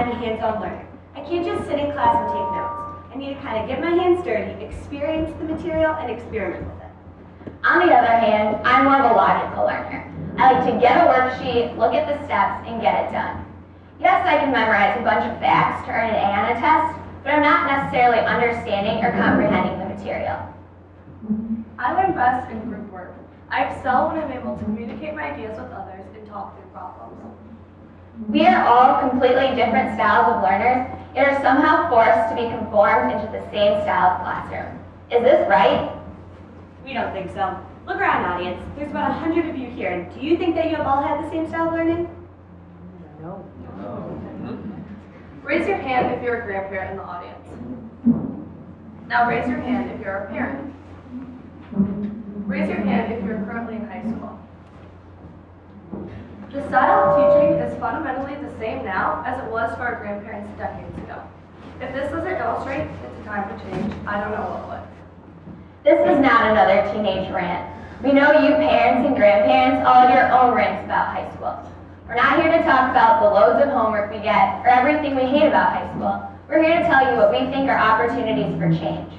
I'm a hands-on learner. I can't just sit in class and take notes. I need to kind of get my hands dirty, experience the material, and experiment with it. On the other hand, I'm more of a logical learner. I like to get a worksheet, look at the steps, and get it done. Yes, I can memorize a bunch of facts to earn an A on a test, but I'm not necessarily understanding or comprehending the material. I learn best in group work. I excel when I'm able to communicate my ideas with others and talk through problems. We are all completely different styles of learners, yet are somehow forced to be conformed into the same style of classroom. Is this right? We don't think so. Look around, audience. There's about 100 of you here, and do you think that you have all had the same style of learning? No. Raise your hand if you're a grandparent in the audience. Now raise your hand if you're a parent. Raise your hand if you're currently in high school. The style of teaching is fundamentally the same now as it was for our grandparents decades ago. If this doesn't illustrate it's a time for change, I don't know what would. This is not another teenage rant. We know you parents and grandparents all have your own rants about high school. We're not here to talk about the loads of homework we get or everything we hate about high school. We're here to tell you what we think are opportunities for change.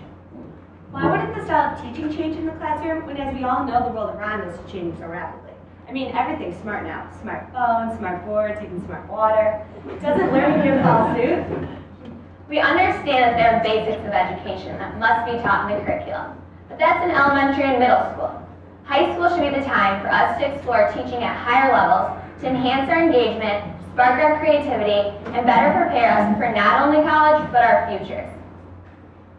Why wouldn't the style of teaching change in the classroom when, as we all know, the world around us is changing so rapidly? I mean, everything's smart now. Smart phones, smart boards, even smart water. Doesn't learning here follow suit? We understand that there are basics of education that must be taught in the curriculum, but that's in elementary and middle school. High school should be the time for us to explore teaching at higher levels to enhance our engagement, spark our creativity, and better prepare us for not only college, but our futures.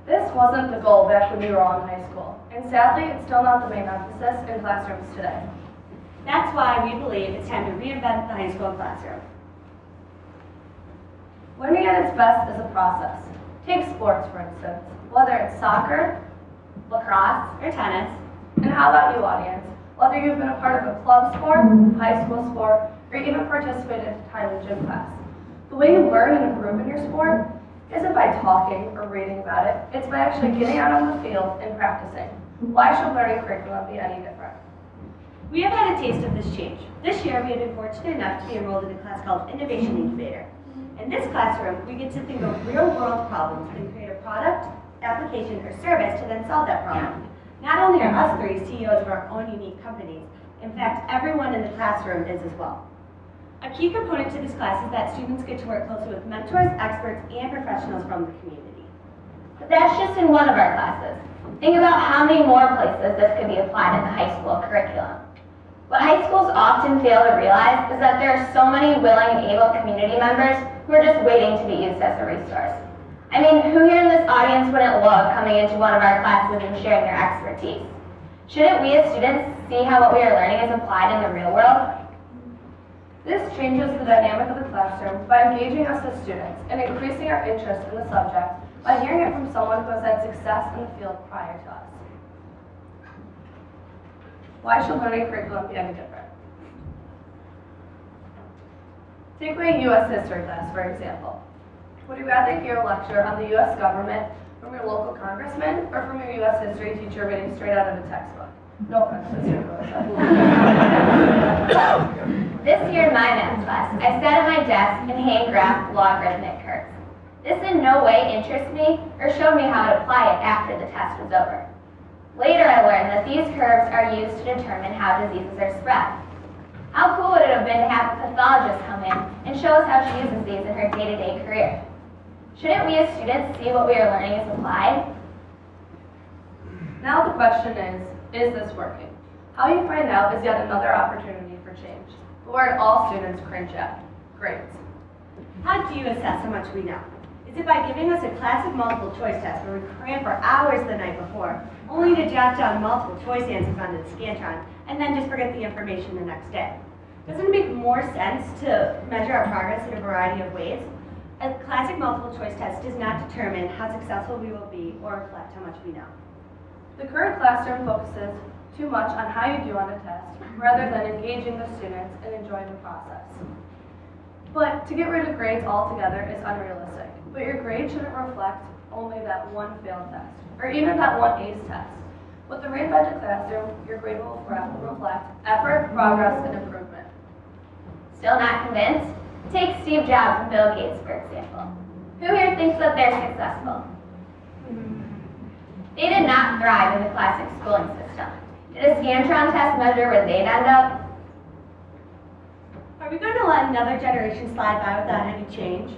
This wasn't the goal back when we were all in high school, and sadly, it's still not the main emphasis in classrooms today. That's why we believe it's time to reinvent the high school classroom. Learning at its best is a process. Take sports, for instance, whether it's soccer, Lacrosse, or tennis. and how about you, audience? Whether you've been a part of a club sport, high school sport, or even participated in a time in gym class. The way you learn and improve in your sport isn't by talking or reading about it, it's by actually getting out on the field and practicing. Why should learning curriculum be any different? We have had a taste of this change. This year, we have been fortunate enough to be enrolled in a class called Innovation Incubator. In this classroom, we get to think of real-world problems and create a product, application, or service to then solve that problem. Not only are us three CEOs of our own unique companies, in fact, everyone in the classroom is as well. A key component to this class is that students get to work closely with mentors, experts, and professionals from the community. but that's just in one of our classes. Think about how many more places this could be applied in the high school curriculum. What high schools often fail to realize is that there are so many willing and able community members who are just waiting to be used as a resource. I mean, who here in this audience wouldn't love coming into one of our classes and sharing their expertise? Shouldn't we as students see how what we are learning is applied in the real world? This changes the dynamic of the classroom by engaging us as students and increasing our interest in the subject by hearing it from someone who has had success in the field prior to us. Why should learning curriculum be any different? Take my U.S. history class, for example. Would you rather hear a lecture on the U.S. government from your local congressman or from your U.S. history teacher reading straight out of a textbook? No offense, Mr. This year in my math class, I sat at my desk and hand graphed logarithmic curves. This in no way interests me or showed me how to apply it after the test was over. Later I learned that these curves are used to determine how diseases are spread. How cool would it have been to have a pathologist come in and show us how she uses these in her day-to-day career? Shouldn't we as students see what we are learning is applied? Now the question is this working? How you find out is yet another opportunity for change. The word all students cringe at, grades. How do you assess how much we know? Is it by giving us a classic multiple choice test where we cram for hours the night before, only to jot down multiple choice answers onto the Scantron, and then just forget the information the next day? Doesn't it make more sense to measure our progress in a variety of ways? A classic multiple choice test does not determine how successful we will be or reflect how much we know. The current classroom focuses too much on how you do on a test, rather than engaging the students and enjoying the process. But to get rid of grades altogether is unrealistic. But your grade shouldn't reflect only that one failed test, or even that one ACE test. With the reinvented classroom, your grade will reflect effort, progress, and improvement. Still not convinced? Take Steve Jobs and Bill Gates, for example. Who here thinks that they're successful? They did not thrive in the classic schooling system. Did a Scantron test measure where they'd end up? Are we going to let another generation slide by without any change?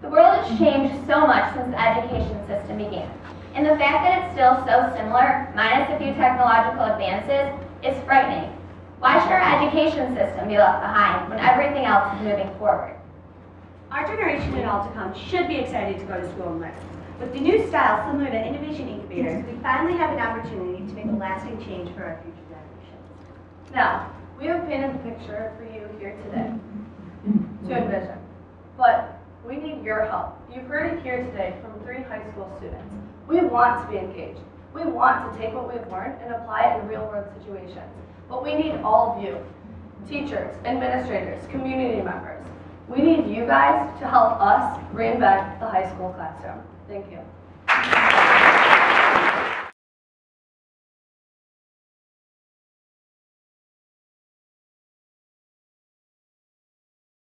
The world has changed so much since the education system began. And the fact that it's still so similar, minus a few technological advances, is frightening. Why should our education system be left behind when everything else is moving forward? Our generation and all to come should be excited to go to school and learn. With the new style similar to innovation incubators, we finally have an opportunity to make a lasting change for our future generations. Now, we have painted the picture for you here today to envision, but we need your help. You've heard it here today from 3 high school students. We want to be engaged. We want to take what we've learned and apply it in real-world situations. But we need all of you, teachers, administrators, community members. We need you guys to help us reinvent the high school classroom. Thank you.